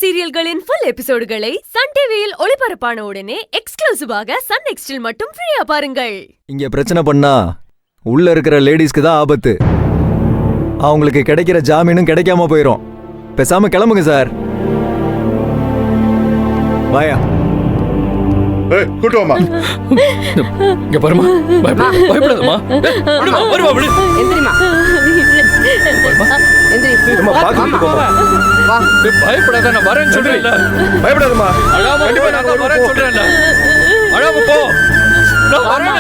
சீரியல்களின் full எபிசோடுகளை Sun டிவியில் ஒளிபரப்பான உடனே எக்ஸ்க்ளூசிவாக சன் நெக்ஸ்டில் மட்டும் ஃப்ரீயா பாருங்கள். இங்க பிரச்சனை பண்ணா உள்ள இருக்கிற லேடிஸ்க்கு தான் ஆபத்து. அவங்களுக்கு கிடைக்கிற ஜாமீனும் கிடைக்காம போயிடும். பேசாம கிளம்புங்க சார். வாயா. கூட்டுவாமா இங்க பாருமா, பயப்படாதம்மா. வருவா விடு. எந்திரிமா எந்திரி. பயப்படாத, நான் வரேன்னு சொல்றேன்ல. பயப்படாதம்மா. அழாம போ, நான் வரேன்னு சொல்றேன்ல. அழாம போ, நான் வரேன்.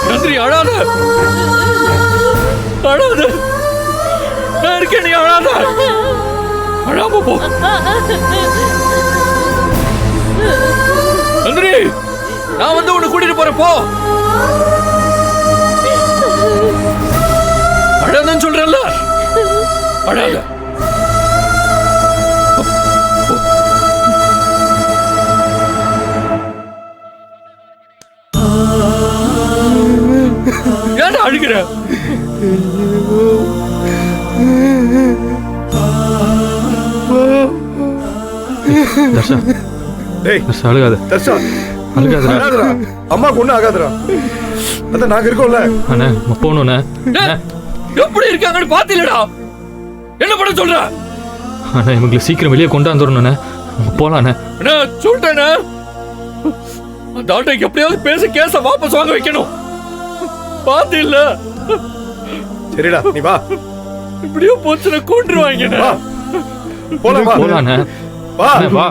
நந்தினி அழாத, அழாத, நான் இருக்கேன், நீ அழாத. அழாம போ நந்தினி, நான் வந்து உன்னை கூட்டிட்டு போறேன். போ, அழாதன்னு சொல்றேன்ல. அழாத. ஏன் அழுகிற? தர்ஷா, டேய் தர்ஷா அழுகாத. தர்ஷா அழுகாதடா. அழாதடா. அம்மாக்கு ஒண்ணும் ஆகாதடா. அதான் நாங்க இருக்கோம்ல. அண்ணே போகணுண்ணே. எப்படி இருக்காங்கன்னு பாத்தீங்களா? என்ன பண்ண சொல்ற? அண்ணா இவங்களை சீக்கிரம் வெளியே கொண்டாந்துடணுண்ணே. போலாண்ணே. என்ன சொல்லிட்டேண்ணே, அந்த ஆட்டோக்கு எப்படியாவது பேசி கேஸ வாபஸ் வாங்க வைக்கணும். பாத்தீல்ல? சரிடா, நீ வா. இப்படியோ போச்சுன்னா கொண்டுருவாங்க. வா போலாம், வா போலாண்ணே. வா. அண்ணே, வா.